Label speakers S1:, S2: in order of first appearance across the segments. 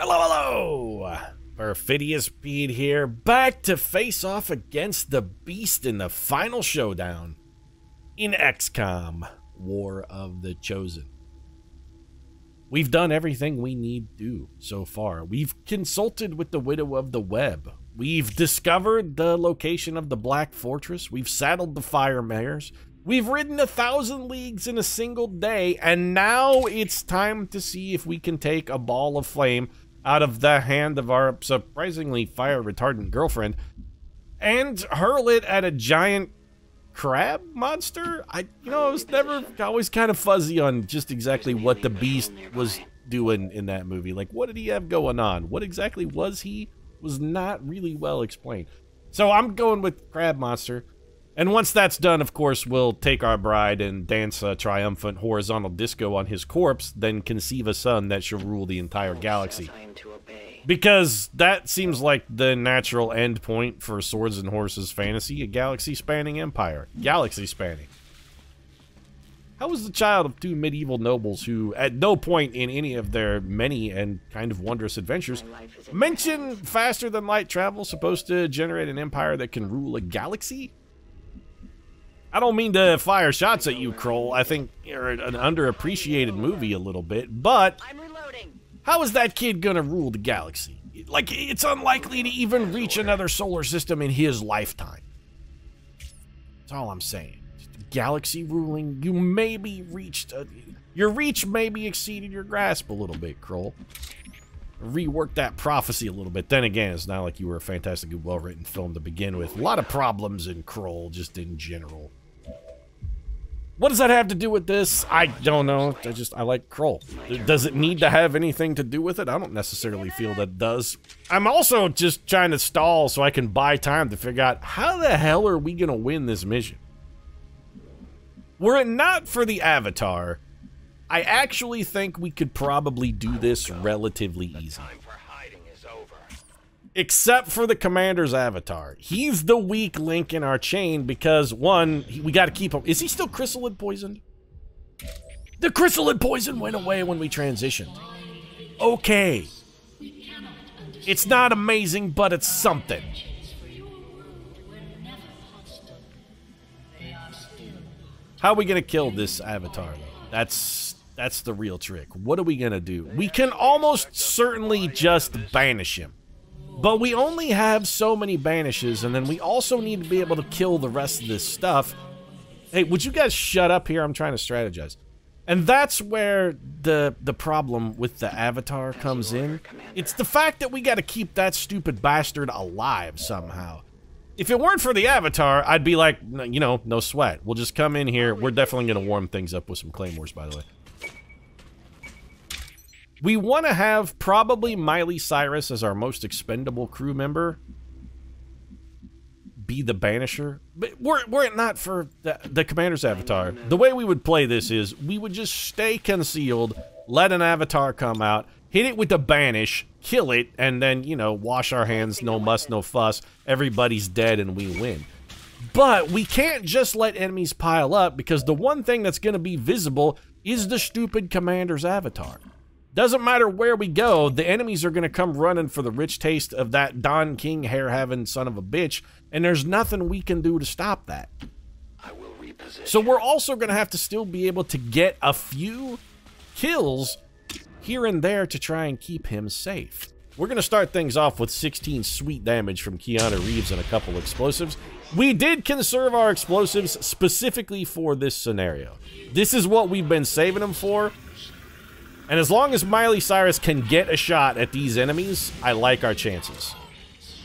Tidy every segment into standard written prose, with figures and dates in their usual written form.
S1: Hello, hello! Perfidious Pete here, back to face off against the beast in the final showdown in XCOM, War of the Chosen. We've done everything we need to do so far. We've consulted with the Widow of the Web. We've discovered the location of the Black Fortress. We've saddled the fire mares. We've ridden 1,000 leagues in a single day, and now it's time to see if we can take a ball of flame out of the hand of our surprisingly fire-retardant girlfriend and hurl it at a giant crab monster. I was never always kind of fuzzy on just exactly what the beast was doing in that movie. Like, what did he have going on? What exactly was he? Was not really well explained. So I'm going with crab monster. And once that's done, of course, we'll take our bride and dance a triumphant horizontal disco on his corpse, then conceive a son that shall rule the entire galaxy. Because that seems like the natural end point for Swords and Horses fantasy, a galaxy-spanning empire. Galaxy-spanning. How was the child of two medieval nobles who, at no point in any of their many and kind of wondrous adventures, mention faster-than-light travel supposed to generate an empire that can rule a galaxy? I don't mean to fire shots at you, Kroll. I think you're an underappreciated movie a little bit, but how is that kid gonna rule the galaxy? Like, it's unlikely to even reach another solar system in his lifetime. That's all I'm saying. Galaxy ruling, you maybe reached your reach maybe exceeded your grasp a little bit, Kroll. Rework that prophecy a little bit. Then again, it's not like you were a fantastically well-written film to begin with. A lot of problems in Kroll, just in general. What does that have to do with this? I don't know. I like Kroll. Does it need to have anything to do with it? I don't necessarily feel that it does. I'm also just trying to stall so I can buy time to figure out how the hell are we gonna win this mission? Were it not for the Avatar, I actually think we could probably do this relatively easy. Except for the Commander's Avatar. He's the weak link in our chain because, one, we gotta keep him. Is he still chrysalid poisoned? The chrysalid poison went away when we transitioned. Okay. It's not amazing, but it's something. How are we gonna kill this Avatar, though? That's the real trick. What are we gonna do? We can almost certainly just banish him. But we only have so many banishes, and then we also need to be able to kill the rest of this stuff. Hey, would you guys shut up here? I'm trying to strategize. And that's where the problem with the Avatar comes in. It's the fact that we gotta keep that stupid bastard alive somehow. If it weren't for the Avatar, I'd be like, you know, no sweat. We'll just come in here. We're definitely gonna warm things up with some claymores, by the way. We want to have probably Miley Cyrus as our most expendable crew member be the Banisher. But were it not for the Commander's Avatar, the way we would play this is we would just stay concealed, let an Avatar come out, hit it with the Banish, kill it, and then, you know, wash our hands, no muss, no fuss, everybody's dead and we win. But we can't just let enemies pile up because the one thing that's going to be visible is the stupid Commander's Avatar. Doesn't matter where we go, the enemies are going to come running for the rich taste of that Don King hair-having son of a bitch, and there's nothing we can do to stop that. So we're also going to have to still be able to get a few kills here and there to try and keep him safe. We're going to start things off with 16 sweet damage from Keanu Reeves and a couple explosives. We did conserve our explosives specifically for this scenario. This is what we've been saving them for. And as long as Miley Cyrus can get a shot at these enemies, I like our chances.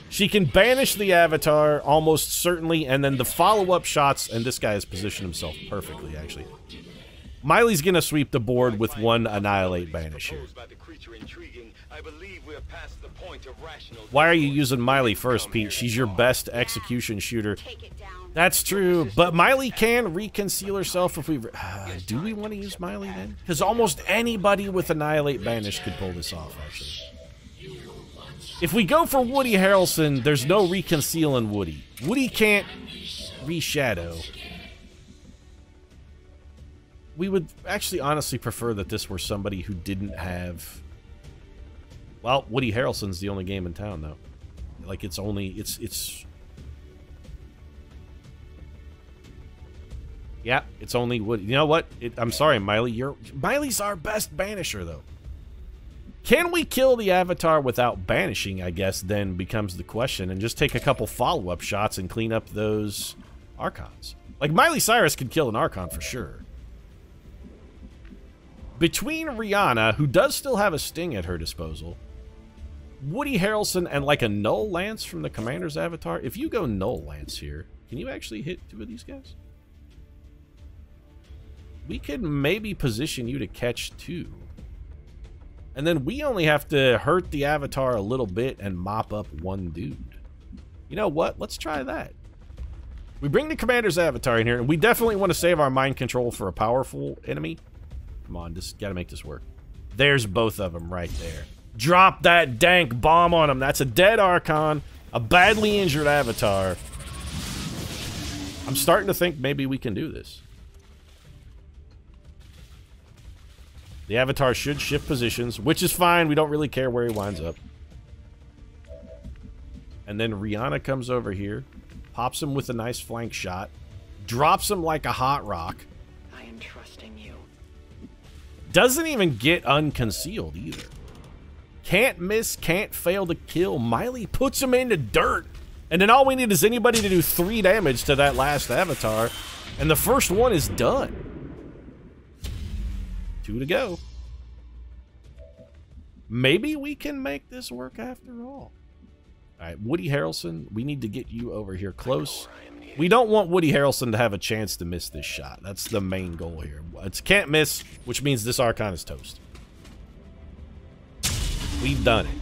S1: She can banish the Avatar, almost certainly, and then the follow-up shots, and this guy has positioned himself perfectly, actually. Miley's gonna sweep the board with one Annihilate Banish here. Why are you using Miley first, Pete? She's your best execution shooter. That's true, but Miley can reconceal herself if we... do we want to use Miley then? Because almost anybody with Annihilate Banish could pull this off, actually. If we go for Woody Harrelson, there's no reconcealing Woody. Woody can't reshadow. We would actually honestly prefer that this were somebody who didn't have Well, Woody Harrelson's the only game in town, though. Like, it's only... Yeah, it's only Woody. You know what? I'm sorry, Miley. Miley's our best banisher, though. Can we kill the Avatar without banishing, I guess, then becomes the question. And just take a couple follow-up shots and clean up those Archons. Like, Miley Cyrus could kill an Archon for sure. Between Rihanna, who does still have a Sting at her disposal, Woody Harrelson, and like a Null Lance from the Commander's Avatar. If you go Null Lance here, can you actually hit 2 of these guys? We could maybe position you to catch 2. And then we only have to hurt the Avatar a little bit and mop up 1 dude. You know what? Let's try that. We bring the Commander's Avatar in here, and we definitely want to save our mind control for a powerful enemy. Come on, just gotta make this work. There's both of them right there. Drop that dank bomb on him. That's a dead Archon, a badly injured Avatar. I'm starting to think maybe we can do this. The Avatar should shift positions, which is fine. We don't really care where he winds up. And then Rihanna comes over here, pops him with a nice flank shot, drops him like a hot rock.
S2: I am trusting you.
S1: Doesn't even get unconcealed either. Can't miss, can't fail to kill. Miley puts him in the dirt. And then all we need is anybody to do 3 damage to that last Avatar. And the first one is done. 2 to go. Maybe we can make this work after all. Alright, Woody Harrelson, we need to get you over here close. We don't want Woody Harrelson to have a chance to miss this shot. That's the main goal here. It's can't miss, which means this Archon is toast. We've done it.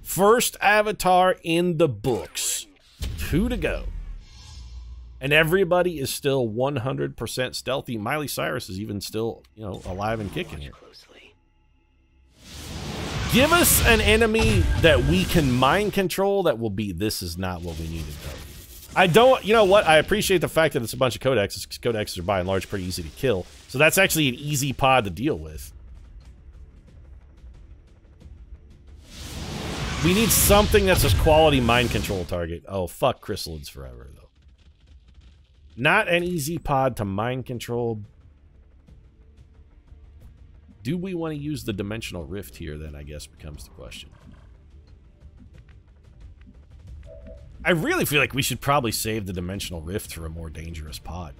S1: First Avatar in the books. 2 to go. And everybody is still 100% stealthy. Miley Cyrus is even still, you know, alive and kicking here. Give us an enemy that we can mind control that will be, this is not what we needed, though. I don't, you know what? I appreciate the fact that it's a bunch of codexes, because codexes are by and large pretty easy to kill. So that's actually an easy pod to deal with. We need something that's a quality mind control target. Oh, fuck Chrysalids forever, though. Not an easy pod to mind control. Do we want to use the Dimensional Rift here, then, I guess, becomes the question. I really feel like we should probably save the Dimensional Rift for a more dangerous pod.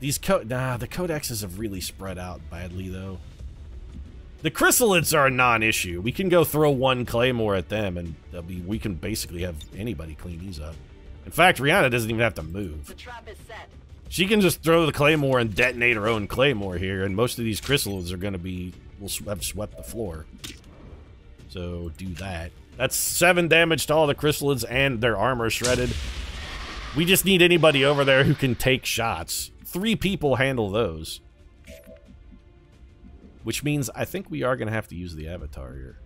S1: These the codexes have really spread out badly, though. The Chrysalids are a non-issue. We can go throw 1 Claymore at them, and we can basically have anybody clean these up. In fact, Rihanna doesn't even have to move.
S2: The trap is set.
S1: She can just throw the Claymore and detonate her own Claymore here, and most of these Chrysalids are going to be... will have swept the floor. So, do that. That's 7 damage to all the Chrysalids, and their armor shredded. We just need anybody over there who can take shots. 3 people handle those. Which means I think we are going to have to use the Avatar here.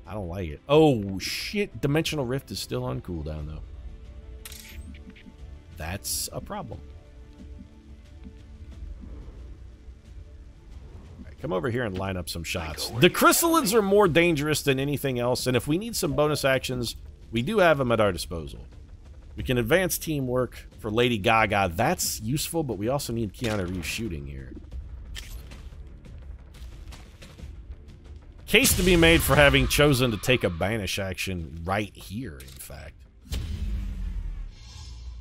S1: I don't like it. Oh, shit. Dimensional Rift is still on cooldown, though. That's a problem. All right, come over here and line up some shots. The Chrysalids are more dangerous than anything else, and if we need some bonus actions, we do have them at our disposal. We can advance teamwork for Lady Gaga. That's useful, but we also need Keanu Reeves shooting here. Case to be made for having chosen to take a banish action right here, in fact.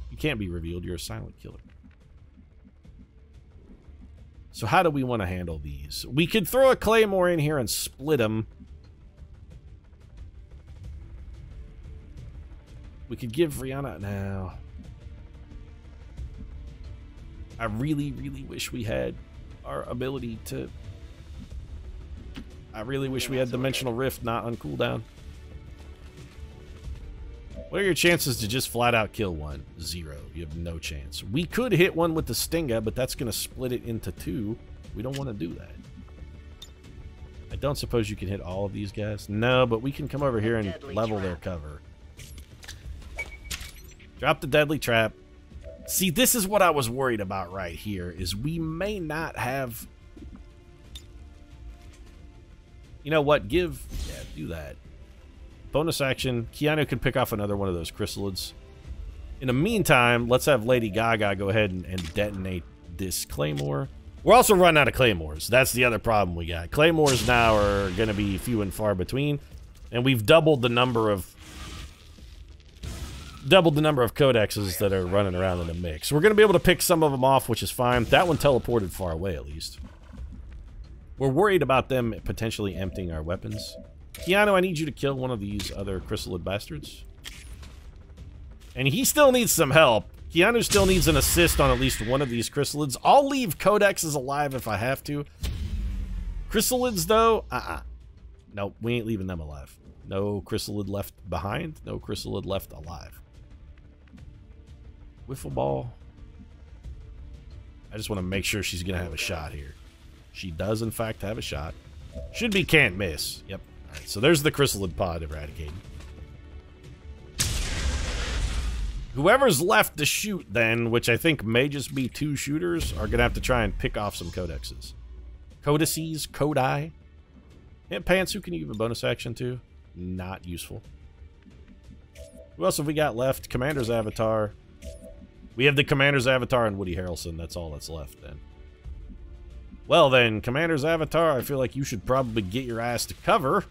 S1: You can't be revealed, you're a silent killer. So how do we want to handle these? We could throw a Claymore in here and split them. We could give Rihanna... now. I really, really wish we had our ability to... I really wish we had Dimensional Rift not on cooldown. What are your chances to just flat out kill one? 0. You have no chance. We could hit one with the Stinga, but that's going to split it into 2. We don't want to do that. I don't suppose you can hit all of these guys? No, but we can come over here and level their cover. Drop the Deadly Trap. See, this is what I was worried about right here, is we may not have... You know what? Yeah, do that. Bonus action. Keanu can pick off another one of those chrysalids. In the meantime, let's have Lady Gaga go ahead and detonate this claymore. We're also running out of claymores. That's the other problem we got. Claymores now are going to be few and far between, and we've doubled the number of codexes that are running around in the mix. We're going to be able to pick some of them off, which is fine. That one teleported far away, at least. We're worried about them potentially emptying our weapons. Keanu, I need you to kill one of these other chrysalid bastards. And he still needs some help. Keanu still needs an assist on at least one of these chrysalids. I'll leave codexes alive if I have to. Chrysalids, though, nope, we ain't leaving them alive. No chrysalid left behind. No chrysalid left alive. Wiffle ball. I just want to make sure she's going to have a shot here. She does, in fact, have a shot. Should be can't miss. Yep. All right, so there's the chrysalid pod eradicated. Whoever's left to shoot, then, which I think may just be 2 shooters, are going to have to try and pick off some codexes. Codices, Codi. And Pants, who can you give a bonus action to? Not useful. Who else have we got left? Commander's Avatar. We have the Commander's Avatar and Woody Harrelson. That's all that's left, then. Well, then, Commander's Avatar, I feel like you should probably get your ass to cover.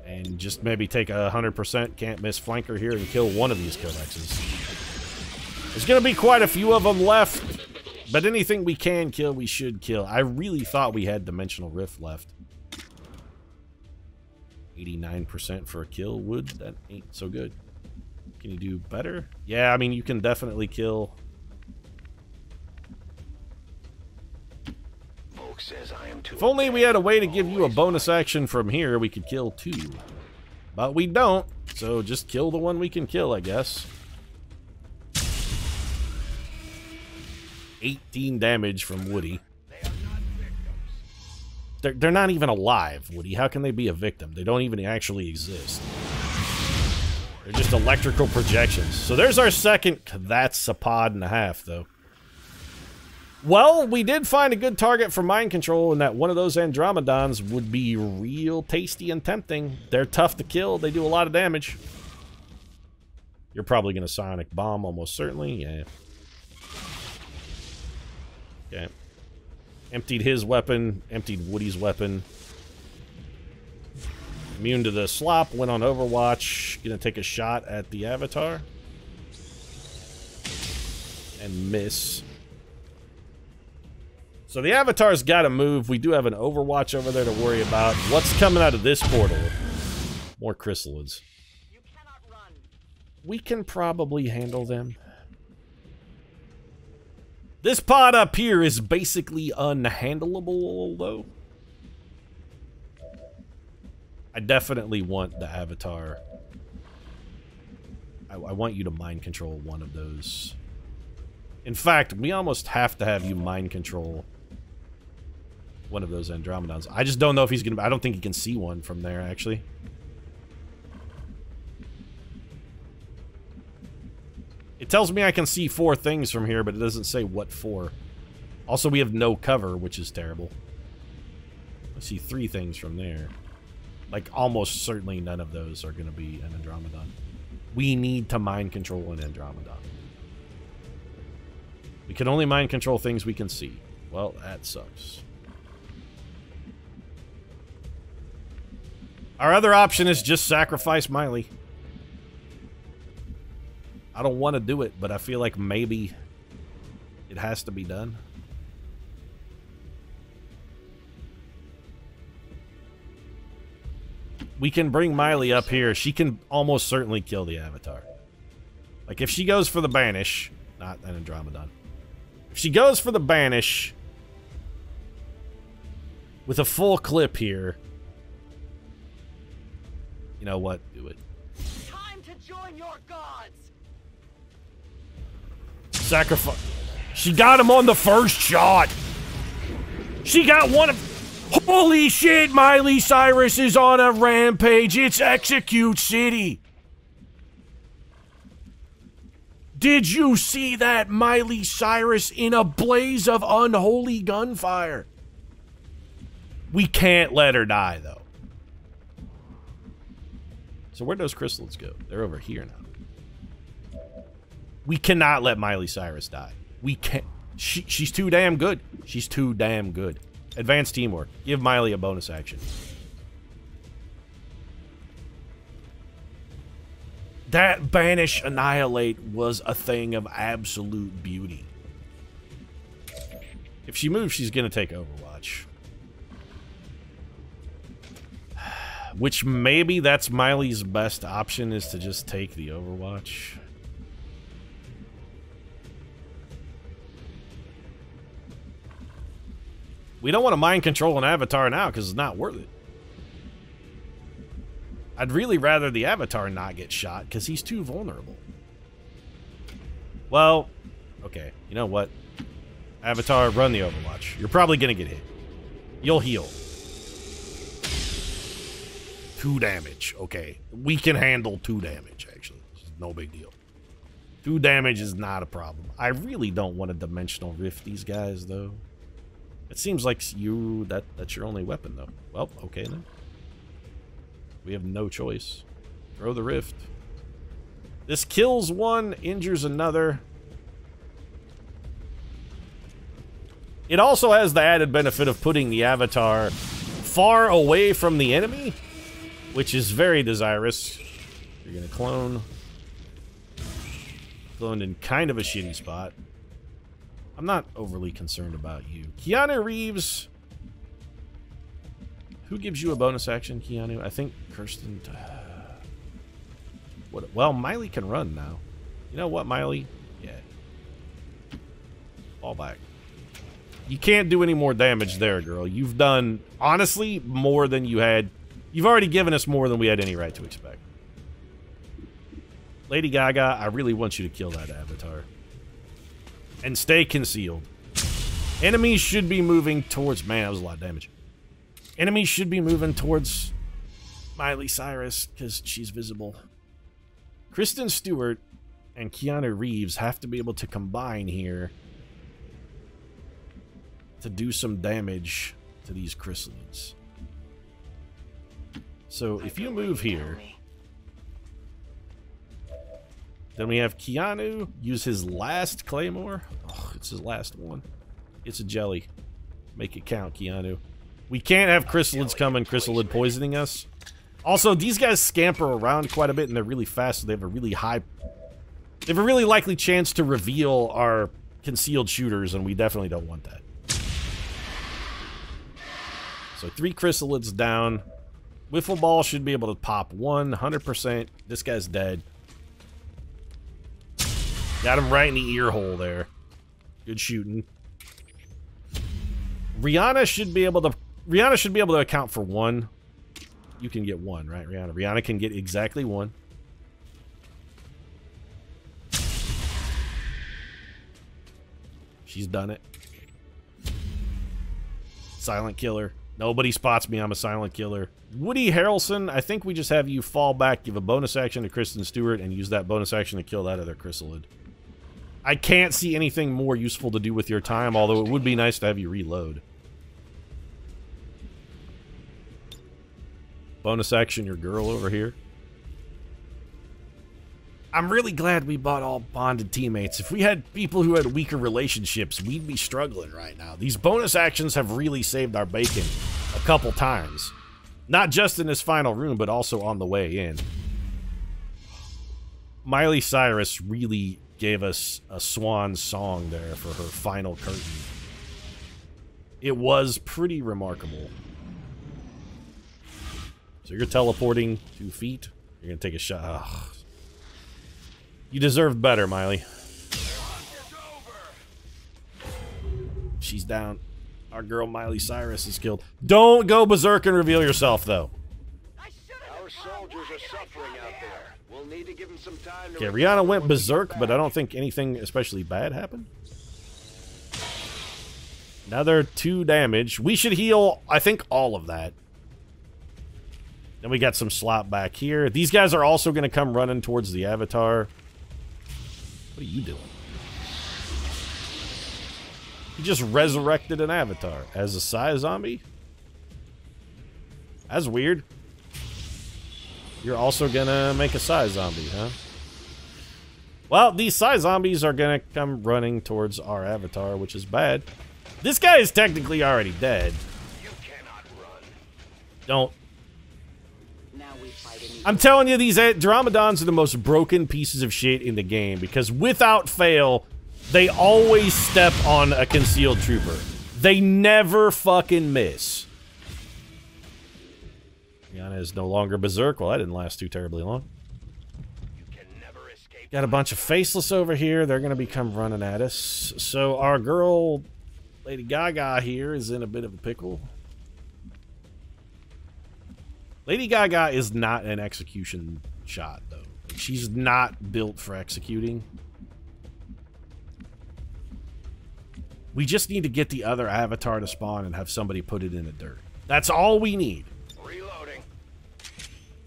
S1: And just maybe take a 100% can't miss flanker here and kill one of these codexes. There's going to be quite a few of them left. But anything we can kill, we should kill. I really thought we had Dimensional Rift left. 89% for a kill. Wood, that ain't so good. Can you do better? Yeah, I mean, you can definitely kill.
S3: Volk says I am too.
S1: If only we had a way to give you a bonus action from here, we could kill 2. But we don't, so just kill the one we can kill, I guess. 18 damage from Woody. They're not even alive, Woody. How can they be a victim? They don't even actually exist. They're just electrical projections. So there's our second. That's a pod and a half, though. Well, we did find a good target for mind control, and that one of those Andromedons would be real tasty and tempting. They're tough to kill. They do a lot of damage. You're probably going to sonic bomb, almost certainly. Yeah. Okay. Emptied his weapon. Emptied Woody's weapon. Immune to the slop. Went on Overwatch. Gonna take a shot at the Avatar. And miss. So the Avatar's got to move. We do have an Overwatch over there to worry about. What's coming out of this portal? More chrysalids.
S2: You cannot run.
S1: We can probably handle them. This pod up here is basically unhandleable, though. I definitely want the Avatar. I want you to mind control one of those. In fact, we almost have to have you mind control one of those Andromedons. I just don't know if he's gonna. I don't think he can see one from there, actually. It tells me I can see 4 things from here, but it doesn't say what 4. Also, we have no cover, which is terrible. I see 3 things from there. Like, almost certainly none of those are going to be an Andromedon. We need to mind control an Andromedon. We can only mind control things we can see. Well, that sucks. Our other option is just sacrifice Miley. I don't want to do it, but I feel like maybe it has to be done. We can bring Miley up here. She can almost certainly kill the Avatar. Like, if she goes for the banish, not an Andromedon. If she goes for the banish with a full clip here, you know what? Do it.
S2: Time to join your gods.
S1: Sacrifice. She got him on the first shot. She got one of... Holy shit, Miley Cyrus is on a rampage. It's Execute City. Did you see that? Miley Cyrus in a blaze of unholy gunfire. We can't let her die, though. So where'd those chrysalids go? They're over here now. We cannot let Miley Cyrus die. We can't. She's too damn good. She's too damn good. Advanced teamwork. Give Miley a bonus action. That Banish Annihilate was a thing of absolute beauty. If she moves, she's going to take Overwatch. Which maybe that's Miley's best option, is to just take the Overwatch. We don't want to mind control an Avatar now because it's not worth it. I'd really rather the Avatar not get shot because he's too vulnerable. Well, okay. You know what? Avatar, run the Overwatch. You're probably going to get hit. You'll heal. 2 damage. Okay. We can handle 2 damage, actually. No big deal. 2 damage is not a problem. I really don't want to Dimensional Rift these guys, though. It seems like that's your only weapon, though. Well, okay, then. We have no choice. Throw the Rift. This kills one, injures another. It also has the added benefit of putting the Avatar far away from the enemy, which is very desirous. You're going to clone. Cloned in kind of a shitty spot. I'm not overly concerned about you. Keanu Reeves. Who gives you a bonus action, Keanu? I think Kirsten. Well, Miley can run now. You know what, Miley? Yeah. Fall back. You can't do any more damage there, girl. You've done, honestly, more than you had. You've already given us more than we had any right to expect. Lady Gaga, I really want you to kill that Avatar. And stay concealed. Enemies should be moving towards... Man, that was a lot of damage. Enemies should be moving towards Miley Cyrus because she's visible. Kristen Stewart and Keanu Reeves have to be able to combine here to do some damage to these chrysalids. So if you move here, then we have Keanu use his last claymore. Oh, it's his last one. It's a jelly. Make it count, Keanu. We can't have chrysalids come and chrysalid poisoning us. Also, these guys scamper around quite a bit and they're really fast, so they have a really high... They have a really likely chance to reveal our concealed shooters, and we definitely don't want that. So 3 chrysalids down. Wiffle ball should be able to pop 100%. This guy's dead. Got him right in the ear hole there. Good shooting. Rihanna should be able to account for 1. You can get 1, right, Rihanna? Rihanna can get exactly 1. She's done it. Silent killer. Nobody spots me, I'm a silent killer. Woody Harrelson, I think we just have you fall back, give a bonus action to Kristen Stewart, and use that bonus action to kill that other chrysalid. I can't see anything more useful to do with your time, although it would be nice to have you reload. Bonus action your girl over here. I'm really glad we bought all bonded teammates. If we had people who had weaker relationships, we'd be struggling right now. These bonus actions have really saved our bacon a couple times. Not just in this final room, but also on the way in. Miley Cyrus really gave us a swan song there for her final curtain. It was pretty remarkable. So you're teleporting 2 feet. You're going to take a shot. Ugh. You deserved better, Miley. She's down. Our girl Miley Cyrus is killed. Don't go berserk and reveal yourself, though.
S3: Our soldiers are suffering out there. We'll need to give them some time to...
S1: Okay, Rihanna went berserk, but I don't think anything especially bad happened. Another 2 damage. We should heal, I think, all of that. Then we got some slop back here. These guys are also going to come running towards the Avatar. What are you doing? He just resurrected an Avatar as a Psy zombie. That's weird. You're also gonna make a Psy zombie, huh? Well, these Psy zombies are gonna come running towards our avatar, which is bad. This guy is technically already dead.
S3: You cannot run.
S1: Don't.
S2: Now we fight in
S1: I'm telling you, these Dromedons are the most broken pieces of shit in the game because without fail, they always step on a concealed trooper. They never fucking miss. Rihanna is no longer berserk. Well, that didn't last too terribly long.
S3: You can never escape.
S1: Got a bunch of faceless over here. They're gonna come running at us. So our girl, Lady Gaga here, is in a bit of a pickle. Lady Gaga is not an execution shot, though. She's not built for executing. We just need to get the other avatar to spawn and have somebody put it in the dirt. That's all we need.
S3: Reloading.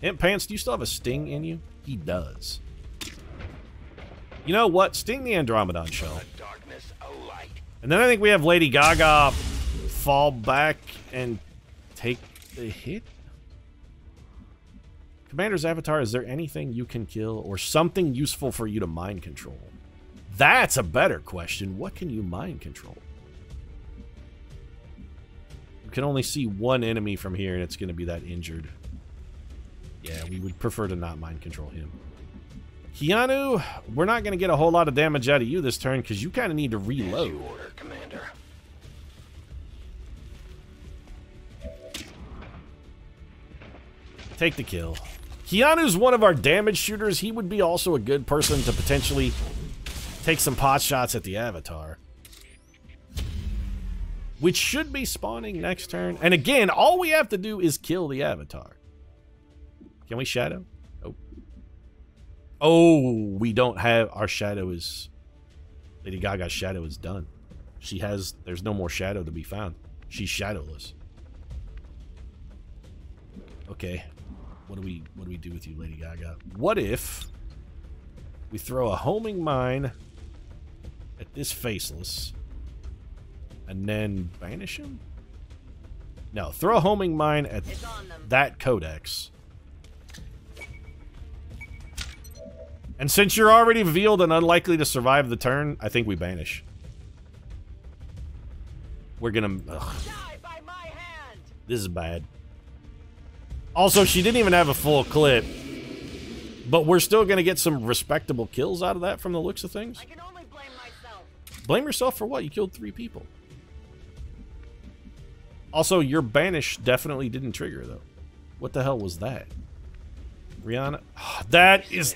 S1: Imp Pants, do you still have a sting in you? He does. You know what? Sting the Andromedon shell.
S3: The darkness, a light.
S1: And then I think we have Lady Gaga fall back and take the hit. Commander's avatar, is there anything you can kill or something useful for you to mind control? That's a better question. What can you mind control? You can only see one enemy from here and it's going to be that injured. Yeah, we would prefer to not mind control him. Keanu, we're not going to get a whole lot of damage out of you this turn because you kind of need to reload.
S3: As you order, Commander.
S1: Take the kill. Keanu's one of our damage shooters. He would be also a good person to potentially take some pot shots at the avatar. Which should be spawning next turn. And again, all we have to do is kill the avatar. Can we shadow? Oh. Oh, we don't have... Our shadow is... Lady Gaga's shadow is done. She has... There's no more shadow to be found. She's shadowless. Okay. What do we do with you, Lady Gaga? What if we throw a homing mine at this faceless and then banish him? No, throw a homing mine at that codex. And since you're already revealed and unlikely to survive the turn, I think we banish. We're gonna... Ugh.
S2: Die by my hand.
S1: This is bad. Also, she didn't even have a full clip. But we're still going to get some respectable kills out of that from the looks of things.
S2: I can only blame myself.
S1: Blame yourself for what? You killed 3 people. Also, your banish definitely didn't trigger, though. What the hell was that? Rihanna? That is...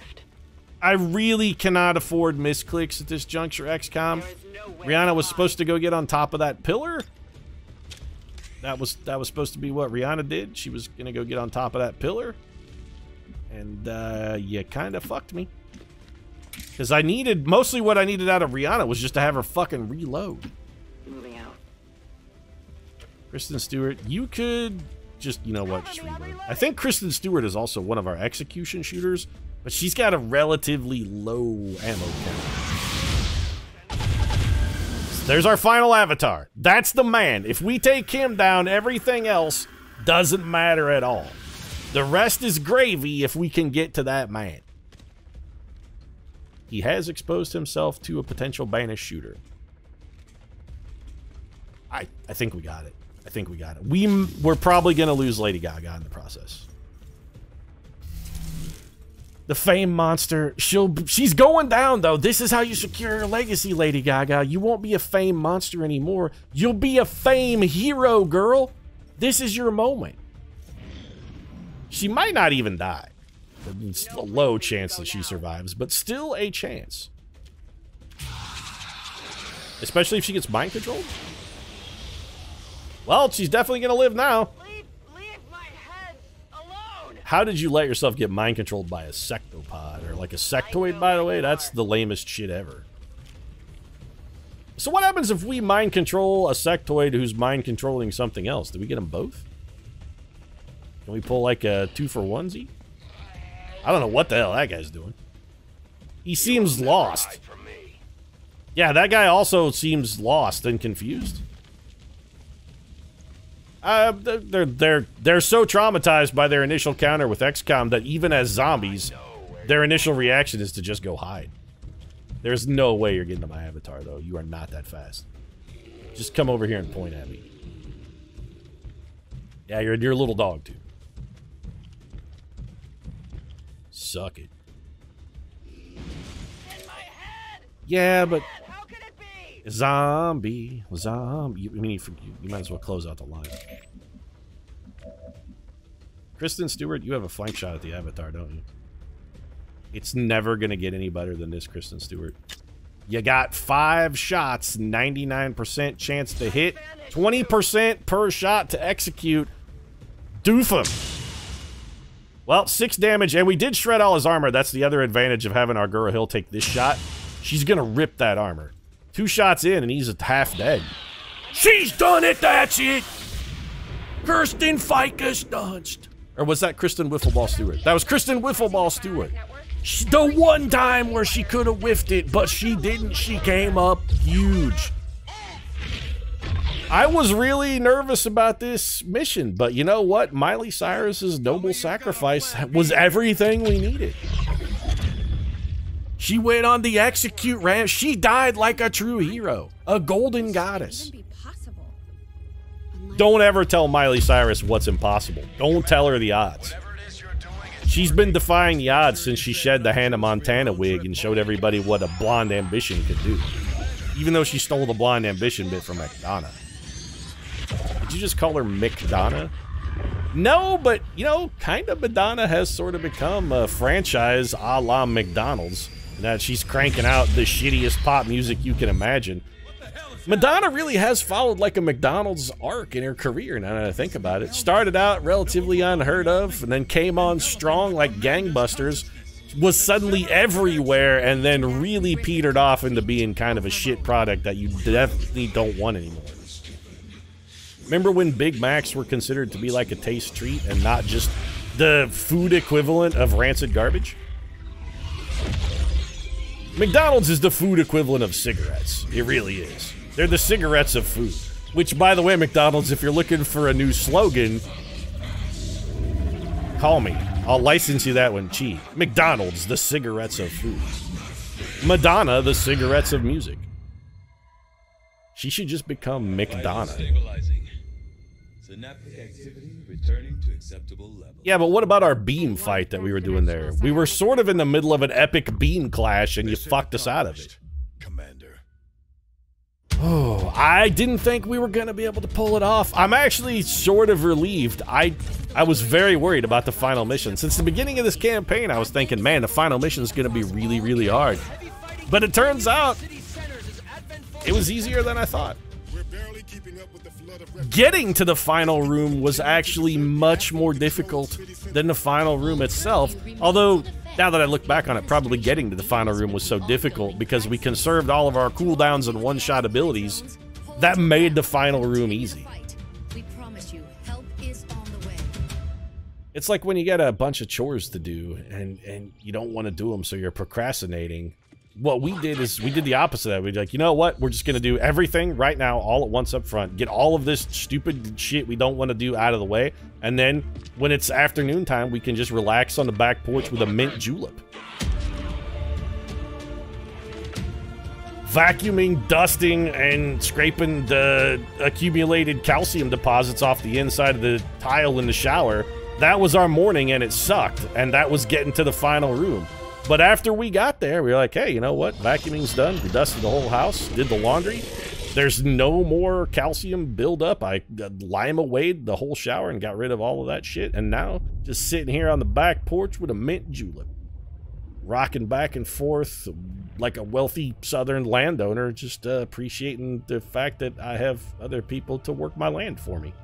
S1: I really cannot afford misclicks at this juncture, XCOM.
S2: There is no way
S1: Rihanna was
S2: on.
S1: supposed to go get on top of that pillar? That was supposed to be what Rihanna did. She was gonna go get on top of that pillar. And you kind of fucked me. Because I needed, mostly what I needed out of Rihanna was just to have her fucking reload.
S2: Moving out.
S1: Kristen Stewart, you could just, you know what, just reload. I think Kristen Stewart is also one of our execution shooters, but she's got a relatively low ammo count. There's our final avatar. That's the man. If we take him down, everything else doesn't matter at all. The rest is gravy if we can get to that man. He has exposed himself to a potential banished shooter. I think we got it. I think we got it. We're probably going to lose Lady Gaga in the process. The fame monster, she's going down, though. This is how you secure your legacy, Lady Gaga. You won't be a fame monster anymore. You'll be a fame hero, girl. This is your moment. She might not even die. It's a low chance that she survives, but still a chance. Especially if she gets mind controlled. Well, she's definitely going to live now.
S2: Leave my head alone.
S1: How did you let yourself get mind controlled by a sectopod? Or like a sectoid, by the way? That's the lamest shit ever. So what happens if we mind control a sectoid who's mind controlling something else? Do we get them both? Can we pull like a 2-for-1-zy? I don't know what the hell that guy's doing. He seems lost. Yeah, that guy also seems lost and confused. They're so traumatized by their initial counter with XCOM that even as zombies, their initial reaction is to just go hide. There's no way you're getting to my avatar, though. You are not that fast. Just come over here and point at me. Yeah, you're a little dog, too. Suck it. Yeah, but...
S2: How could it be?
S1: Zombie. I mean, you might as well close out the line. Kristen Stewart, you have a flank shot at the avatar, don't you? It's never going to get any better than this, Kristen Stewart. You got 5 shots, 99% chance to hit, 20% per shot to execute. Doof him. Well, 6 damage, and we did shred all his armor. That's the other advantage of having Argura Hill take this shot. She's gonna rip that armor. 2 shots in, and he's half dead. She's done it, that's it! Kirsten Fika stunched. Or was that Kristen Wiffleball Stewart? That was Kristen Wiffleball Stewart. The one time where she could have whiffed it, but she didn't. She came up huge. I was really nervous about this mission, but you know what? Miley Cyrus's noble sacrifice was everything we needed. She went on the execute ramp. She died like a true hero, a golden goddess. Don't ever tell Miley Cyrus what's impossible. Don't tell her the odds. She's been defying the odds since she shed the Hannah Montana wig and showed everybody what a blonde ambition could do. Even though she stole the blonde ambition bit from McDonough. Did you just call her McDonough? No, but, you know, kind of Madonna has sort of become a franchise a la McDonald's. That she's cranking out the shittiest pop music you can imagine. Madonna really has followed like a McDonald's arc in her career, now that I think about it. Started out relatively unheard of, and then came on strong like gangbusters, was suddenly everywhere, and then really petered off into being kind of a shit product that you definitely don't want anymore. Remember when Big Macs were considered to be like a taste treat and not just the food equivalent of rancid garbage? McDonald's is the food equivalent of cigarettes. It really is. They're the cigarettes of food. Which, by the way, McDonald's, if you're looking for a new slogan, call me. I'll license you that one cheap. McDonald's, the cigarettes of food. Madonna, the cigarettes of music. She should just become McDonough.
S4: Synaptic activity returning to acceptable levels.
S1: Yeah, but what about our beam fight that we were doing there? We were sort of in the middle of an epic beam clash, and you fucked us out of it.
S4: Commander.
S1: Oh, I didn't think we were gonna be able to pull it off. I'm actually sort of relieved. I was very worried about the final mission. Since the beginning of this campaign, I was thinking, man, the final mission is gonna be really, really hard. But it turns out, it was easier than I thought. Getting to the final room was actually much more difficult than the final room itself. Although, now that I look back on it, probably getting to the final room was so difficult because we conserved all of our cooldowns and one-shot abilities. That made the final room easy. It's like when you get a bunch of chores to do and you don't want to do them, so you're procrastinating. What we did is we did the opposite of that. We're like, you know what? We're just going to do everything right now, all at once up front. Get all of this stupid shit we don't want to do out of the way. And then when it's afternoon time, we can just relax on the back porch with a mint julep. Vacuuming, dusting, and scraping the accumulated calcium deposits off the inside of the tile in the shower. That was our morning, and it sucked. And that was getting to the final room. But after we got there, we were like, hey, you know what? Vacuuming's done. We dusted the whole house, did the laundry. There's no more calcium buildup. I lime-awayed the whole shower and got rid of all of that shit. And now, just sitting here on the back porch with a mint julep. Rocking back and forth like a wealthy southern landowner, just appreciating the fact that I have other people to work my land for me.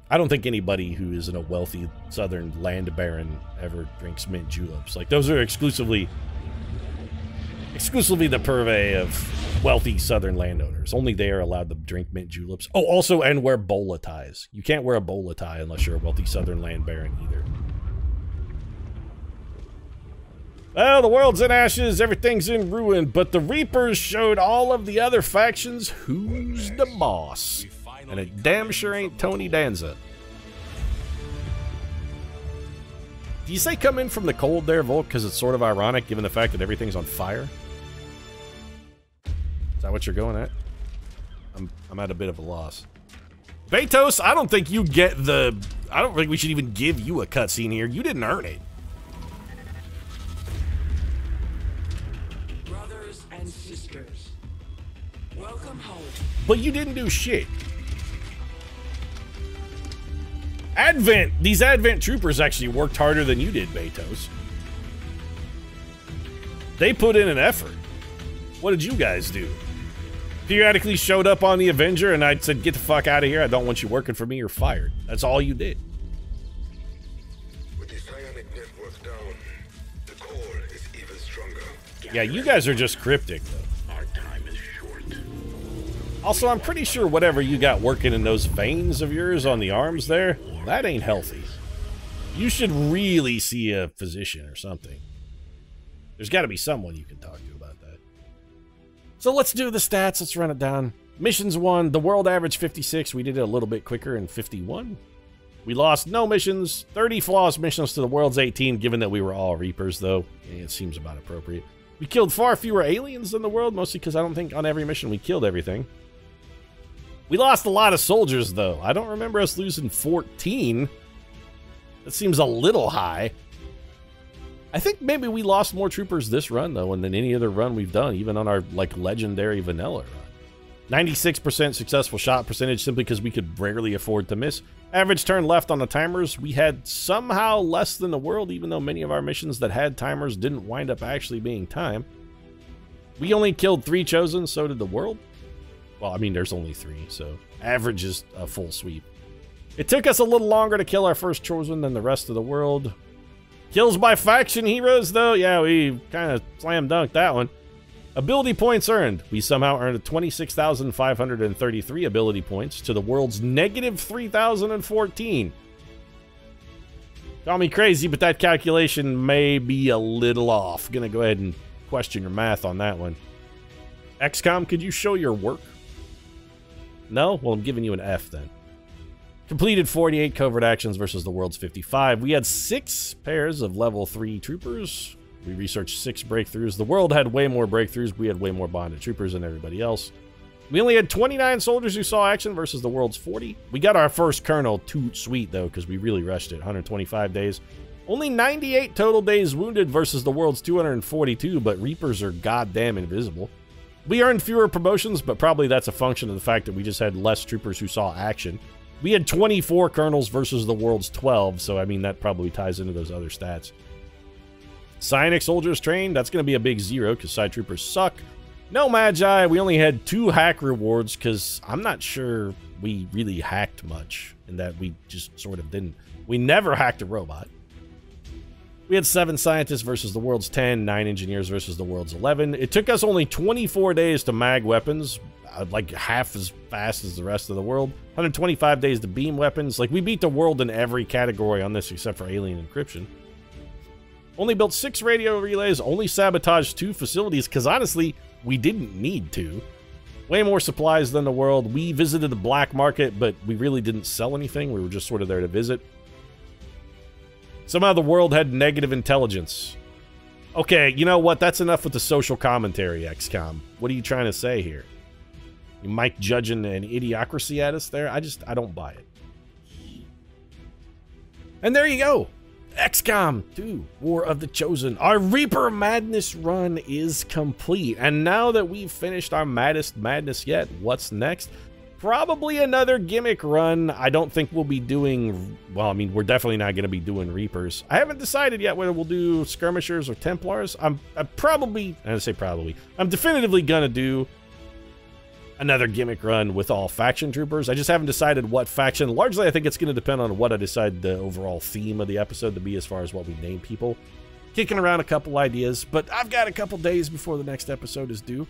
S1: I don't think anybody who isn't a wealthy southern land baron ever drinks mint juleps. Like, those are exclusively the purvey of wealthy southern landowners. Only they are allowed to drink mint juleps. Oh, also, and wear bowler ties. You can't wear a bowler tie unless you're a wealthy southern land baron either. Well, the world's in ashes, everything's in ruin, but the Reapers showed all of the other factions who's the boss. And it damn sure ain't Tony Danza. Do you say come in from the cold there, Volk, because it's sort of ironic given the fact that everything's on fire? Is that what you're going at? I'm at a bit of a loss. Betos, I don't think you get the... I don't think we should even give you a cutscene here. You didn't earn it.
S5: Brothers and sisters, welcome home.
S1: But you didn't do shit. Advent! These Advent troopers actually worked harder than you did, Betos. They put in an effort. What did you guys do? Periodically showed up on the Avenger and I said, get the fuck out of here. I don't want you working for me. You're fired. That's all you did.
S6: With the psionic network down, the core is even stronger.
S1: Yeah, you guys are just cryptic, though.
S6: Our time is short.
S1: Also, I'm pretty sure whatever you got working in those veins of yours on the arms there, that ain't healthy. You should really see a physician or something. There's got to be someone you can talk to about that. So let's do the stats. Let's run it down. Missions 1, the world average 56. We did it a little bit quicker in 51. We lost no missions. 30 flawless missions to the world's 18, given that we were all Reapers, though. It seems about appropriate. We killed far fewer aliens than the world, mostly because I don't think on every mission we killed everything. We lost a lot of soldiers, though. I don't remember us losing 14. That seems a little high. I think maybe we lost more troopers this run, though, than any other run we've done, even on our, like, legendary vanilla run. 96% successful shot percentage simply because we could rarely afford to miss. Average turn left on the timers. We had somehow less than the world, even though many of our missions that had timers didn't wind up actually being timed. We only killed 3 chosen, so did the world. Well, I mean, there's only 3, so average is a full sweep. It took us a little longer to kill our first chosen than the rest of the world. Kills by faction heroes, though, yeah, we kind of slam dunked that one. Ability points earned. We somehow earned 26,533 ability points to the world's negative 3,014. Call me crazy, but that calculation may be a little off. Gonna go ahead and question your math on that one. XCOM, could you show your work? No? Well, I'm giving you an F then. Completed 48 covert actions versus the world's 55. We had 6 pairs of level 3 troopers. We researched 6 breakthroughs. The world had way more breakthroughs. We had way more bonded troopers than everybody else. We only had 29 soldiers who saw action versus the world's 40. We got our first colonel too sweet, though, because we really rushed it. 125 days. Only 98 total days wounded versus the world's 242, but Reapers are goddamn invisible. We earned fewer promotions, but probably that's a function of the fact that we just had less troopers who saw action. We had 24 colonels versus the world's 12, so I mean, that probably ties into those other stats. Psionic soldiers trained, that's going to be a big 0 because side troopers suck. No Magi, we only had 2 hack rewards because I'm not sure we really hacked much in that we just sort of didn't. We never hacked a robot. We had 7 scientists versus the world's 10, 9 engineers versus the world's 11. It took us only 24 days to mag weapons, like half as fast as the rest of the world. 125 days to beam weapons. Like, we beat the world in every category on this except for alien encryption. Only built 6 radio relays, only sabotaged 2 facilities, because honestly, we didn't need to. Way more supplies than the world. We visited the black market, but we really didn't sell anything. We were just sort of there to visit. Somehow the world had negative intelligence. Okay, you know what? That's enough with the social commentary, XCOM. What are you trying to say here? You Mike judging an idiocracy at us there? I don't buy it. And there you go. XCOM 2, War of the Chosen. Our Reaper Madness run is complete. And now that we've finished our maddest madness yet, what's next? Probably another gimmick run. I don't think we'll be doing... Well, I mean, we're definitely not going to be doing Reapers. I haven't decided yet whether we'll do Skirmishers or Templars. I'm definitively going to do another gimmick run with all faction troopers. I just haven't decided what faction. Largely, I think it's going to depend on what I decide the overall theme of the episode to be as far as what we name people. Kicking around a couple ideas, but I've got a couple days before the next episode is due.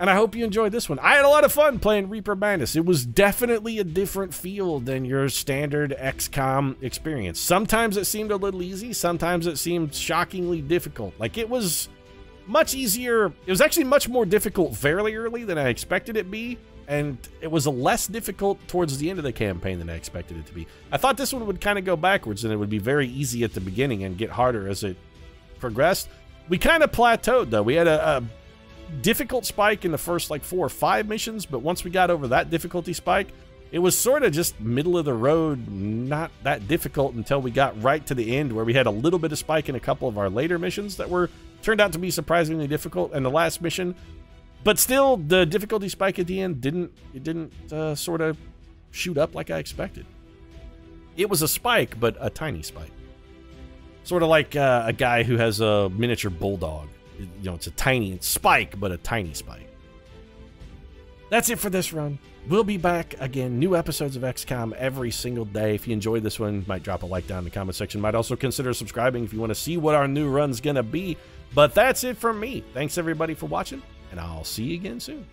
S1: And I hope you enjoyed this one. I had a lot of fun playing Reaper Madness. It was definitely a different feel than your standard XCOM experience. Sometimes it seemed a little easy. Sometimes it seemed shockingly difficult. Like, it was much easier. It was actually much more difficult fairly early than I expected it to be. And it was less difficult towards the end of the campaign than I expected it to be. I thought this one would kind of go backwards and it would be very easy at the beginning and get harder as it progressed. We kind of plateaued, though. We had a difficult spike in the first like 4 or 5 missions, but once we got over that difficulty spike, it was sort of just middle of the road, not that difficult until we got right to the end where we had a little bit of spike in a couple of our later missions that turned out to be surprisingly difficult, and the last mission, but still the difficulty spike at the end didn't sort of shoot up like I expected. It was a spike, but a tiny spike. Sort of like a guy who has a miniature bulldog. You know, it's a tiny spike, but a tiny spike. That's it for this run. We'll be back again. New episodes of XCOM every single day. If you enjoyed this one, might drop a like down in the comment section. Might also consider subscribing if you want to see what our new run's going to be. But that's it from me. Thanks, everybody, for watching, and I'll see you again soon.